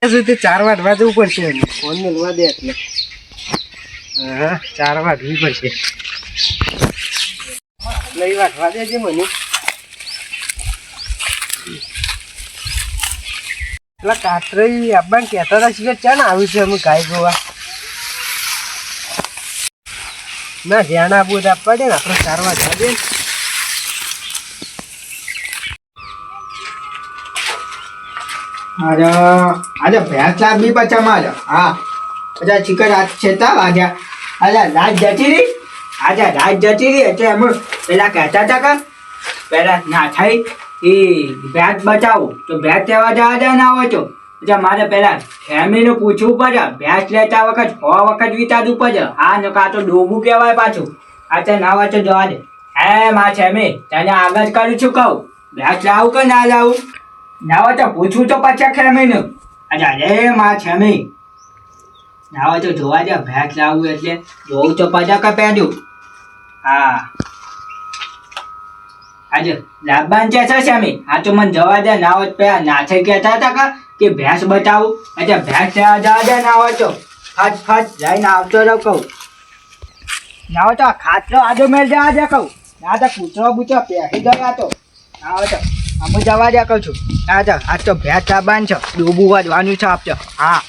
સુધી 4 વાટવા જવું પડશે ફોન મેળવા દે એટલે હા 4 વાટવી પડશે લઈ વાટવા દેજે મને પેલા કાતરી આપવાનું કહેતા હતા શીખર ચાલ આવ્યું છે અમે ગાય જોવા ના ધ્યાન આપવું આપવા દે ને આપણે 4 વાટવા દે આજે ભેંસ લાવી પછી મારે હા અચ્છા ચિકન આજ છેતા વાગ્યા અચ્છા રાત જતી રહી એટલે એમ પેલા કહેતા હતા કે પેલા ના થઈ એ ભેંસ બચાવું તો ભેંસ લેવા જવા જાય ના હોય તો અચ્છા મારે પેલા ફેમિલીને પૂછવું પડે ભેંસ લેતા વખત 6 વખત વિચારવું પડે હા ને કાં તો ડોબું કહેવાય પાછું અચ્છા ના હોય તો જવા દે હે માં છે મેં તને આગળ કરું છું કહું ભેંસ લાવું કે ના લાવું ના હોય તો પૂછવું તો પછી ખેમીને અચ્છા રે માં છે મેં ના હોય તો જોવા દે ભેંસ લાવું એટલે જોવું તો પાછા કપેડ્યું હા આજે લાભવાન છે સ્વામી હા તો મને જવા દે ના હોય પેલા નાથે કહેતા હતા કે ભેંસ બતાવું એટલે ભેંસ લેવા જવા દે ના હોય તો ફટ જઈને આવતો રહો કહું ના હોય તો ખાતરો આજો મેળ જવા દે કહું ના તો કૂતરો બૂચરો પહેરી જવા તો ના હોય તો અમે જવા દે કહું છું હા તો આજ તો ભેંસ લાવવાનું છે ડૂબું વધવાનું છે આપજો હા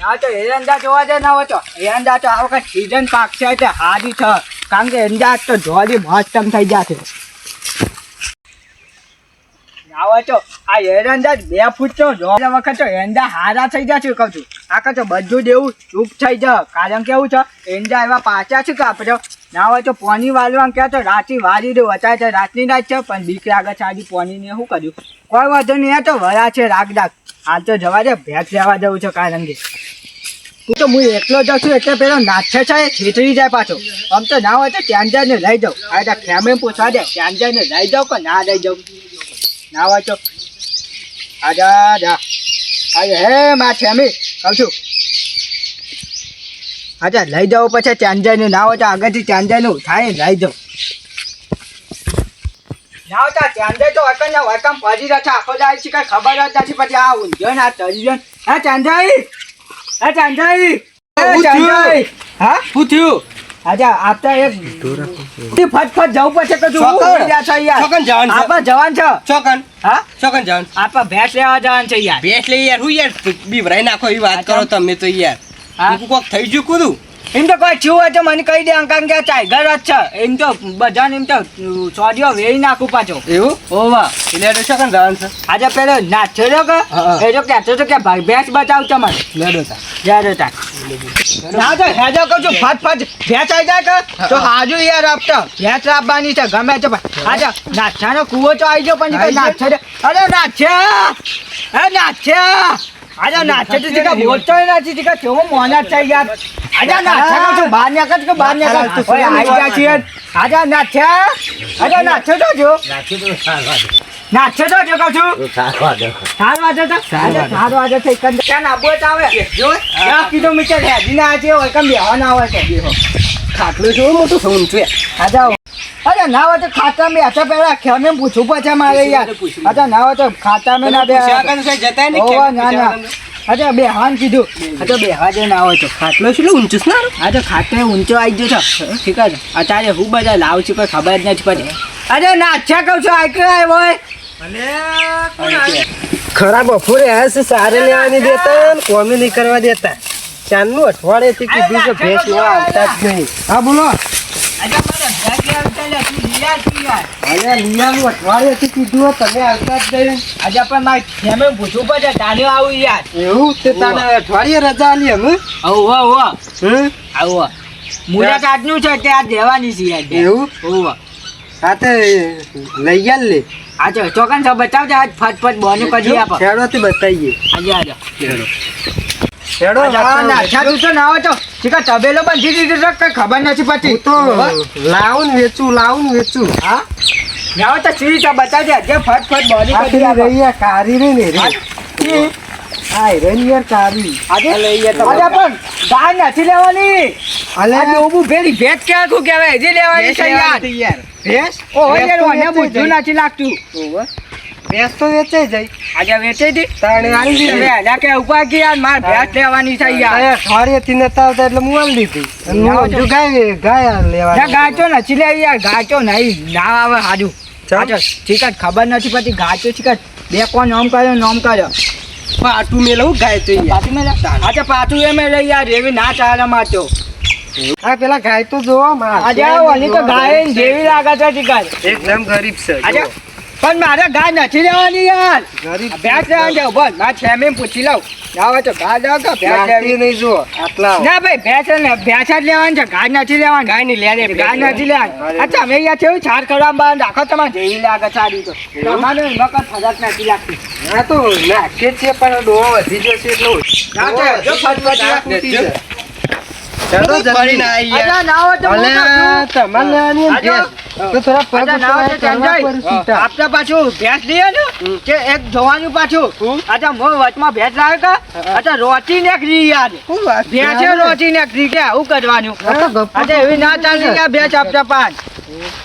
ના તો એરંડા જોવા દે ના હોય તો એરંડા તો આ વખત સીઝન પાકશે એટલે હારી છે કારણ કે એરંડા તો જોડી મસ્તમ થઈ જશે ના હોય તો આ એરંડા 2 ફૂટ તો જોવા વખત તો એરંડા હારા થઈ જશે કહું છું આખા તો બધું જ એવું ચૂપ થઈ જાય કારણ કે એવું છે એરંડા એવા પાછા છે કે આપણે ના હોય તો પાણી વાળવાનું કહે તો રાતની વાળી દઉં અત્યારે તો રાતની રાત છે પણ બીક લાગે છે આજે પાણીને શું કર્યું કોઈ વાંધો નહીં તો વરા છે રાખ હાલ તો જવા દે ભેંસ લેવા જવું છે કારણ કે તું તો હું એકલો જાઉં છું એટલે પેલો નાથે છે એ છેતરી જાય પાછો આમ તો ના હોય તો ત્યાં જઈને લઈ જાઉં આ તો ખેમે પૂછવા દે ત્યાં જઈને લઈ જાઉં કે ના લઈ જાઉં ના હોય તો આજે હે માં ખેમી કહું છું અચ્છા લઈ જાઉં પછી ત્યાં જઈને ના હોય તો આગળથી ત્યાં જઈને થાય લઈ જાઉં ના હોય તો ત્યાં જાય તો વકમ ફરી રહ્યા છે આખો જાય છે કાંઈ ખબર જ નથી પછી આ ઊંઝો ને આ તરી જાય હા ચાંદાઈ હા ચાંદાઈ હા શું થયું અચ્છા આપતા એક ફટફટ જવું પડશે કે તું આપણા જવાન છે ચોકન હા ચોકન જાન આપણા ભેંસ લેવા જવાન છે યાર ભેંસ લઈ યાર હું યાર બીવરાઈ નાખો એવી વાત કરો તમે તો યાર કોક થઈ ગયું કુદું એમ તો કોઈ છું હોય તો મને કહી દે અંકાન કે ટાઈગર જ છે એમ તો બધાને એમ તો સોડિયો વેરી નાખું પાછો એવું ઓવા એટલે ચોકન જવાન છે આજે પેલો નાચ્યો કે એ તો કહેતો હતો કે ભાઈ ભેંસ બચાવ તમારે લેડો તા ના તો હેજો કહું છું ફટ ભેંસ આવી જાય કે તો હાજુ યાર આપતો ભેંસ આપવાની છે ગમે છે આજે નાચ્યાનો કૂવો તો આવી ગયો પણ કઈ નાચ્યો અરે નાચ્યા આજે નાચે તો તીકા બોલતો નથી તીકા કેવો મોના થઈ યાર આજે નાચે કહું બહાર નીકળ કે બહાર નીકળ ઓય આવી ગયા છીએ આજે નાચે તો જો નાચે તો જો કહું છું 4 વાગે થઈ કંદ ક્યાં આબો જ આવે જો 10 કિલોમીટર હેડીને આજે હોય કેમ બેહવાના હોય તો બેહો ખાટલું જો મોટું સોન છે આ જાઓ અરે ના હોય તો ખાતા મેં હતા પેલા ખેમે પૂછવું પછી મારે યાર અચ્છા ના હોય તો ખાતા મેં ના બે જતા ને ના અચ્છા બે હાન કીધું અચ્છા બે હાજે ના હોય તો ખાટલો શું ઊંચું છે ને આ તો ખાતે ઊંચો આવી ગયો છે ઠીક છે અત્યારે હું બધા લાવું છું કોઈ ખબર જ નથી પડી અરે નાચ્યા કહું છું આઈ હોય ખરા બપોરે હશે સારે લેવાની દેતા કોમી નહીં કરવા દેતા ચાંદનું અઠવાડિયેથી કીધું કે ભેંસ લેવા આવતા જ નહીં હા બોલો લીયાનું અઠવાડિયેથી કીધું તમે આવતા જ નહીં આજે પણ મારે ખેમે પૂછવું પડે તાને આવું યાર એવું તે તને અઠવાડિયે રજા આલી અમે આવું મુલાકાતનું છે તે આ દેવાની છે યાર એવું હા તે લઈ ગયા લે આજે ચોકન સબ બતાવજે આજ ફટફટ બોને કરી આપો ખેડોથી બતાવીએ આજે હેડો નાખ્યા તું તો ના હોય તો ચીકા તબેલો બંધી દીધું તો કઈ ખબર નથી પડતી તો લાવું વેચું હા ના હોય તો સીરી તો બતાવજે જે ફટફટ બોડી કરી આપો રહી કારી રે ને રે હા રે યાર કારી આજે પણ ગાય નથી લેવાની અલે ડોબુ ભેરી ભેટ કે આખું કહેવાય હજી લેવાની છે યાર ભેંસ ઓ યાર મને બુદ્ધું નથી લાગતું ભેંસ તો વેચાઈ જાય. આજે વેચી દી તાણે આલી દીધી. હવે હજા કે ઉભા કે યાર મારે ભેંસ લેવાની છે યાર આ અઠવાડિયેથી નતા આવતા એટલે હું આલી દીધી. અને લાવો હું છો. હજુ ગાય ના લેવાની. ગાચો નથી લેવી યાર ગાચો નહીં ના આવે હાજુ ચાલ. ઠીક જ ખબર નથી પડતી ગાચો ઠીક જ બે કોણ નોમ કર્યો નોમ કર્યો પાટું મેલવું ગાય તો યાર. પાછું મેં અચ્છા પાછું એમ લઈ યાર એવી ના ચાલે મારતો આ પેલા ગાય તો જોવો માર. આજે ઓલી તો ગાય જેવી લાગે છે ઠીક જ એકદમ ગરીબ છે. આજે જુઓ. પણ મારે ગાય નથી લેવાની યાર ગરીબ ભેંસ લેવાની છે બોલ મારે છેમી પૂછી લઉં આવે તો ગાય લેવા કે ભેંસ નાખતી લેવી નહીં જુઓ. આટલા ના ભાઈ ભેંસ ને ભેંસ જ લેવાની છે ગાય નથી લેવાની ગાય ની લે ગાય નથી લેવાની અચ્છા અમે અહીંયા કેવું છાર કરવા બહાર રાખો તમારે જેવી લાગે સારી તો તમારે એમાં કઈ ફરક નથી લાગતી હા તો નાખીએ છીએ પણ ડોહો વધી જશે એટલે ના તો જો ફટફટ તૂટી જાય. ચાલો જલ્દી ના આવી યાર. અચ્છા ના હોય તો હું અલે, કહું. તમારે લેવાની એમ આજો. ભેંસ. તો થોડા પગ અચ્છા, ના હોય તો કરવા ચાલ પડે છૂટા. આપણે પાછું ભેંસ લઈએ ને કે એક જોવાનું પાછું અચ્છા મો વચમાં ભેંસ લાવે કે અચ્છા રોટી નીકળી યાર શું વાત છે? ભેંસે રોટી નીકળી કે આવું કરવાનું આ તો ગપ્પો અચ્છા એવી ના ચાલી યાર ભેંસ આપતા પાન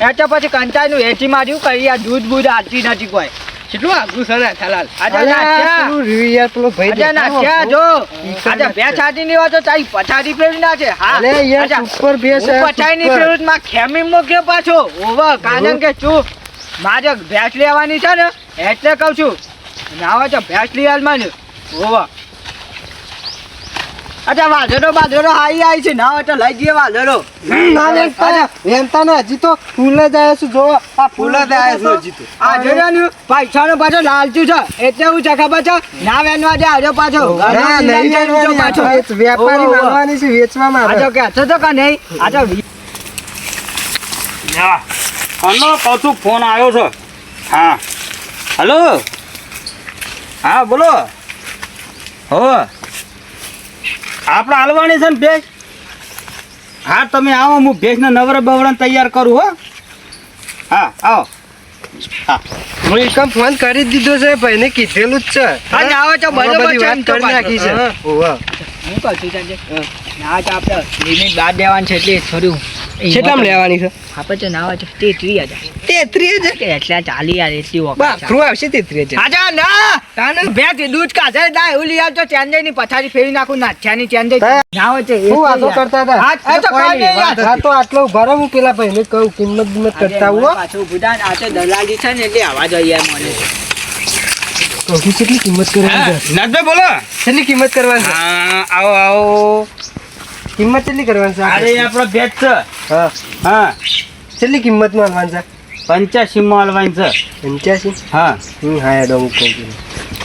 એટલે પછી કંટાળનું હેઠી માર્યું કરી યાર દૂધ બૂધ આલતી નથી કોઈ કેટલું આઘું છે ને થલાલ. અચ્છા અલે, નાખ્યા. પેલું રહ્યું યાર, પેલો ભાઈ અચ્છા ના દેખાવો. ક્યાં જો અચ્છા ભેંસ આટી ની હોય તો તારી પછાડી ફેરવી ના છે હા અલે, યાર, અચ્છા, ઉપર ભેંસ હું છે, પછાડી ની ઉપર. ફેરવું માં ખેમી મૂક્યો પાછો ઓવા કારણ કે તું મારે ભેંસ લેવાની છે ને એટલે કહું છું ના હોય તો ભેંસ લઈ આલ મને ઓવા અચ્છા વાંધો બાંધો હાઈ આવી છે ના હોય તો લઈ જઈએ વાંધો ના વેચતા, વેચતા ને હજી તો ફૂલ જ આવ્યા છે. જોવો, આ ફૂલ જ આવ્યા છે હજી તો. આ જોવાનું પૈસાનો પાછો લાલચું છે એટલે હું છે ખબર છે ના વેનવા દે આવજો પાછો ના, નહીં વેચવાની, આ તો વેચ- વેપારી ઓહો. માનવાની છે, વેચવામાં આ આવે. તો કે તો કે નહીં આ તો હલો કહું છું ફોન આવ્યો છે હા હલો હા બોલો હો આપણે હાલવાની છે ને ભેંસ હા તમે આવો હું ભેંસને નવરે બવરણ તૈયાર કરું હો હા આવો હા હું એકમ ફોન કરી જ દીધો છે, ભાઈને કીધેલું જ છે. હા ના આવે તો હવે બરોબર બધી છે વાત એમ તો કરી નાખી છે. હા. ઓહો. હું કહું છું સાંજે ના તો આપણે લિમિટ બાદ દેવાનું છે એટલે થોડું કેટલામાં લેવાની છે? આપણે તો ના હોય તો 33,000 33,000? કે એટલા ચાલી યાર એટલી વખત બાપરું આવશે 33,000. આજા ના ભેંસ દૂધ કાઢે દા એવું લઈ આવજો ચેન્જઈ ની પથારી ફેરી નાખું નાથ્યાની ચેન્જઈ ના હોય તો શું વાતો કરતા હતા? આ તો કોઈ કોઈ નહીં, નહીં યાર. આ તો આટલો ઉભા રહો, હું પેલા ભાઈને કહું કિંમત બિંમત કરતા આવું હો. પાછું ઊભું થાય ને, આ તો દલાલી છે ને એટલે આવા જોઈએ મને કહું છું, કેટલી કિંમત કરવાની છે? નાથભાઈ બોલો કેટલી કિંમત કરવાની છે? હા આવો આવો કિંમત કેટલી કરવાની છે? અરે આપણો ભેંસ છે હા, હા કેટલી કિંમત માં હાલવાની છે? 85 માં હાલવાની છે 85? હા હા હેડો હું કહું છું.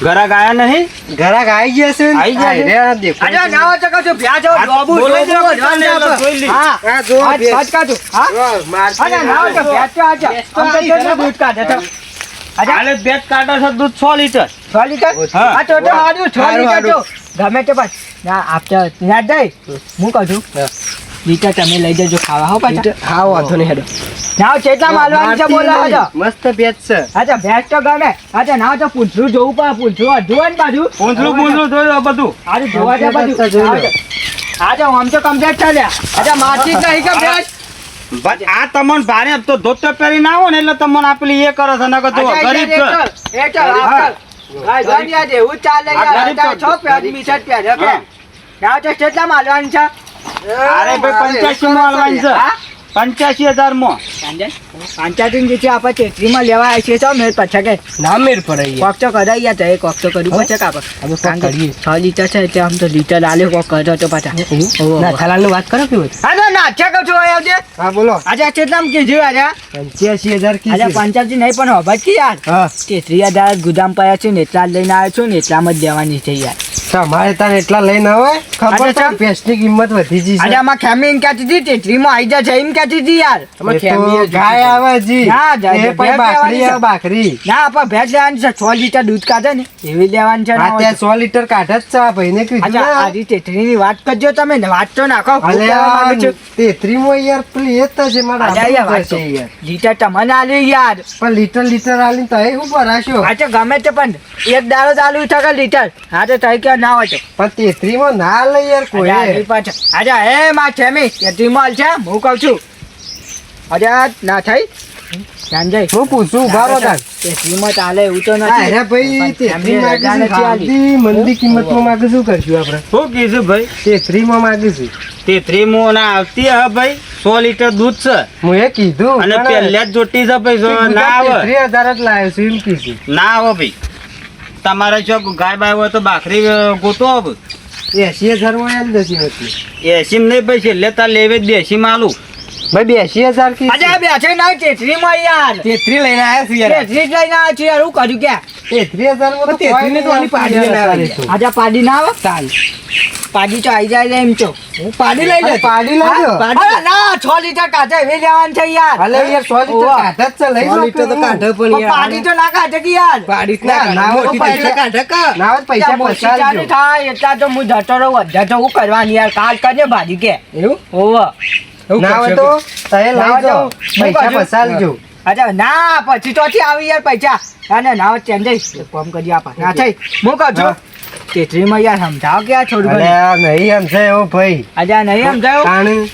ઘરાક આયા નહીં ઘરાક આવી ગયા છે ને? આઈ ગયા છે? હા, રે, દેખો. આજા ના હોય તો કહું છું ભ્યા જાઓ, ડોબું, બોલાઈ ડોબું, જાઓ, અડવાન્સ એટલે આપો. જોઈ લી. હા, આ જો આ ભેંસ. છટ કાઢું. હા? જો, મારતી આજા ના હોય તો આવે. ભ્યા તો આજા. આમ તો કેટલું દૂધ કાઢે છે? આજા, હાલે ભેંસ કાઢે છે દૂધ 6 લીટર 6 લીટર? હા. આ તો હારું, 6 હારું, લીટર તો. ગમે તે પણ. ના, આપતા યાદ જાય. હું કહું છું, હા. લીટર તમે લઈ જજો ખાવા હો પાછા. હા, વાંધો નહીં, હેડો. ના હોય કેટલા માલવાની છે મારતી બોલો નહીં. આજો. મસ્ત ભેંસ છે. અચ્છા ભેંસ તો ગમે અચ્છા ના હોય તો પૂંછડું જોવું પડે પૂંછડું અડધું હોય ને બાજુ પૂંછડું જોયું બધું હારું જોવા જાય જોઈ લો. બધું આજે આમ તો કમ્પ્લીટ ચાલ્યા અચ્છા મારતી જ નહીં કે ભેંસ બસ આ તમને ભારે તો ધોતર પહેરી ના આવો ને એટલે તમને આપેલી એ કરે છે નકર તો અચ્છા, ગરીબ છે એ ચાલ, હા. હા, ગણ યાદ એવું જ ચાલે આ યાર. ગરીબ તો- અત્યારે છો પહેરી, મી-શર્ટ પહેર્યો કે? હા. ના હોય તો કેટલા માલવાની છે અરે ભાઈ 85 માં હાલવાની છે હા? 85,000 માં પંચાયતી જે છે આપણે તેત્રીમાં લેવા આવી છે તો મેળ પછી કે ના મેળ પડે યાર. કોક તો કરાઈ યા તો એ કોક તો કરવું પડશે કે આપણે હવે કોક કારણ કે કરીએ. 6 લીટર છે એટલે આમ તો લીટર આલ્યો કોક કરતો તો પાછા ઓહો. ના, થલાલની વાત કરો કેવું? હા તો નાચ્યા કહું છું અહીં આવજે હા, બોલો. આજે કેટલામ કીધું આજે 85,000 આજે કીધી. પંચાયતી નહીં પણ હોભા કે યાર હા, 33,000 ગુદામ પડ્યા છે ને એટલા જ લઈને આવ્યો છું ને એટલામાં જ દેવાની છે યાર તમારે તારે એટલા લઈને આવે ખબર આજે છે ચમ? ભેંસની કિંમત વધી ગઈ આજે છે. આમાં ખેમી એમ કહેતી હતી તેત્રીમાં આવી જાય છે એમ કહેતી હતી યાર એ તો ગાય આવે જી. ના, જાય, એ પછી ભેંસ બાકરી લેવાની આવે, બાકરી. ના આપણે ભેંસ લેવાની છે 6 લીટર દૂધ કાઢે ને એવી લેવાની છે ના આ હોય ત્યાં 100 લીટર કાઢે જ છે. આ ભાઈને કીધું અચ્છા ને. આજે તેત્રીની વાત કરજો તમે ને વાત તો નાખો હું અલે કહેવા આ માંગુ છું. 33 માં યાર પેલી એ જ થશે મારા આજે અહીંયા વાત થશે તો. યાર. લીટર તમને આલ્યું યાર પણ લીટર આલીને તો એ શું ભરાશો? આ તો ગમે તે પણ એક દાડો ચાલુ થશે લીટર હા તો થઈ કે ના હોય તો પણ 33 માં ના લે યાર કોઈ. આજે હે માં છેમી તેત્રીમાં છે હું કહું છું આજે ના થઈ સંજય હું પૂછું ઉભા રહો તાર. તેત્રીમાં ચાલે એવું તો હા, અરે ભાઈ, પણ 33 રજા માગીશું. નથી આલી. ખાલી મંદી કિંમતમાં માગે શું કરશું આપણે? શું કીધું ભાઈ 33 માં માગીશું. તે 3 ના આવતી હે ભાઈ 100 લીટર દૂધ છે હું એ કીધું અને પણ પહેલા જ જોટી છે ભાઈ જો ના આવે 33,000 જ લાવ્યો છું એમ કીધું. ના આવે ભાઈ તમારે જો ગાય બાય હોય તો બાકરી ગોતો હવે 80,000 માં એમ નથી હોતી. 80 નહીં ભાઈ છેલ્લે તાર લેવે 80 માં આલું ભાઈ 82,000 કી આજે આ બેઠે ના તેત્રીમાં યાર 33 લઈને આવ્યા છું યાર. તેત્રી જ લઈને આવ્યા છે યાર હું કર્યું કે 33,000 માં તો 33 ને તો આની પાડી લઈને આવ્યા છું. આજે પાડી ના આવે ચાલ. પાડી તો આવી જાય એમ છો હું પાડી લઈ લે પાડી લઈ લો. અરે ના 6 લીટર કાઢે એવી લેવાનું છે યાર હાલે યાર 100 લીટર ઓવા. કાઢે જ છે, લઈ 100 લીટર તો કાઢે પણ પણ પાડી તો ના કાઢે કે યાર પાડી ના હોય તો પૈસા ના હોય તો પૈસા મોટી પચાસ ચાલી જો. થાય એટલા તો હું જતો રહું અધા તો હું કરવાની યાર કાલ કરજે ભાજી કે એવું ઓવા ના હોય તો તય ના લઈ હોય તો જાઓ હું પૈસા કરજો. પસારજો. અચ્છા ના પછી તો આવી યાર પૈસા અને ના હોય તેમ જઈ પમ કરી આપા ના થઈ હું કહું છું તેત્રીમાં યાર સમજાવો કે યાર થોડું અરે ઘણું આ નહીં સમજાય એવો ભાઈ. આજે નહીં સમજાયો તાણી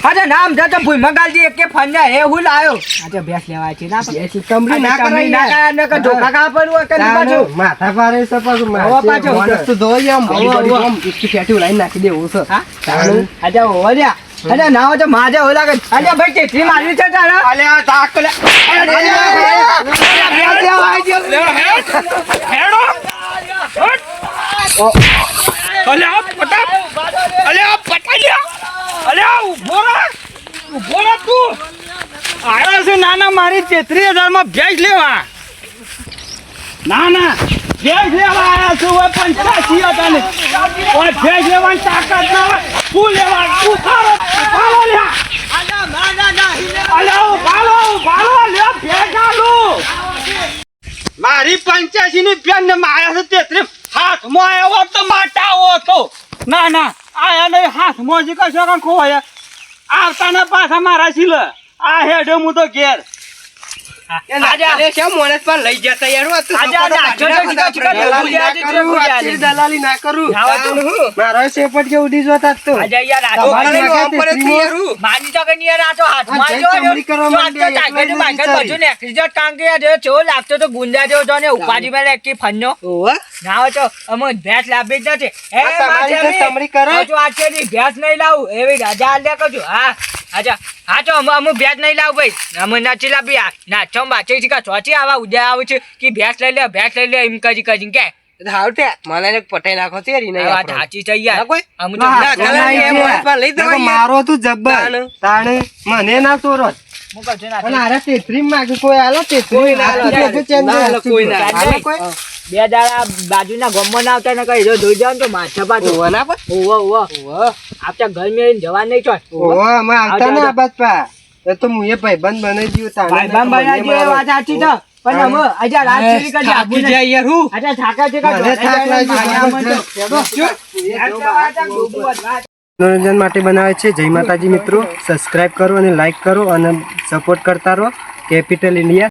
અરે ના સમજાય તો ભૂઈમાં ગાલજી એક કે ફન્યા એ હું લાયો આજે ભેંસ લેવાય છે ના એ કમરી ના કરાય કરાય ના કરાય ને કે ધોકા ખાવા પડવું હોય કે નહીં તાણી પાછું માથા ભારે છે પાછું. હોવા પાછું. માણસ તો ધોઈ આમ હોવા, body હોવા. આમ એકથી ફેટી લાઈન નાખી દેવું છે. હા તાણી. આજે ઓલ્યા અરે ના હોય તો માજે ઓલા લાગે આજે ભાઈ તેત્રી મારવી છે તારા અલે આ તાક લે અલે આ પટા અલે આ પટાલ્યા અલે આ ઉભો રે તું આયો છે નાના મારી 33,000 માં ભેંસ લેવા ના ભેંસ લેવા આયા છું ઓય 85 હતા ને ઓય ભેંસ લેવાની તાકાત ના હોય તું લેવા તું ખાલો લ્યા અલે ઉભારો લે ભેંસ આલું મારી 85 ની બેન ને માયા છે 33 હાથમાં આવ્યો હોત તો માટાવો હતો ના આયા નહીં હાથમાં જ કશો કાં ખોવાય આવતા ને પાછા મારા સિલે આ હેડે હું તો ઘેર અરે શા માણસ પર લઈ જતા યાર હું તો આજે આજે આજો તો ચીકા દલાલી ના કરું, આટલી દલાલી ના કરું. ના હોય તો હું. મારો શેપટ કે ઉડી જોતા જ તો. આજે યાર આજો તમારી મારી નાખે તેત્રી માં. માની તો કે યાર આજો હાથમાં આ જઈ આવ્યો ચમડી કરવા માંડ્યા, એટલે જ બાંગર વિચારી. બધું નેકરી જો કામ કે યાર ચો લાગતો તો ગુંડા જેવો જો ને ઉપાડી મેલે એકી ફન્નો ઓવા. ના હોય તો અમે ભેંસ લાવી જ નથી એ આ તમારી માથે તો ચમડી કરે? હજુ આ છે ની ભેંસ નહીં લાવું એવી રાજા આલ્યા કહું છું હા આજા હા તો અમે ભેંસ નહીં લાવું ભાઈ અમે નથી લાવી આ ના ચમ બાચે છે કે ચોથી આવા ઉદ્યા આવે છે કે ભેંસ લઈ લે એમ કરી કે હાવ તે મને એક પટાઈ નાખો તે રી નહીં આ વાત આપણો. સાચી છે યાર ના કોઈ? અમે તો ના, ના ના, ના, ના, એમ ના, વાત પર લઈ ના, દેવાય મારો તું જબ્બર તાણે મને ના તોરો હું કહું છું ના અને આરે 33 માં કોઈ આલો 33 ના આલો, આ તો ચેન્જ ના આલો, કોઈ ના આલો. આલો કોઈ? બે દાડા બાજુના ગામમાં ના આવતા ને કઈ ધોઈ જાવ તો માથા પાછું ઓવા ના કોઈ? ઓવો આપતા ઘર મેં જવા નહીં ચોટ ઓવા અમે આવતા ને આ બાજ પા એ તો મુએ ભાઈબંધ બનાવી દીધું તાણે ભાઈબાન બનાવી દે, વાત સાચી છે. પણ અમે આજે રાત સુધી કરી આપું ને. યાર હું આજે થાકા છે કે મને થાક લાગ્યો. મનોરંજન માટે બનાવે છે. જય માતાજી મિત્રો, સબસ્ક્રાઇબ કરો અને લાઈક કરો અને સપોર્ટ કરતા રહો. Capital India.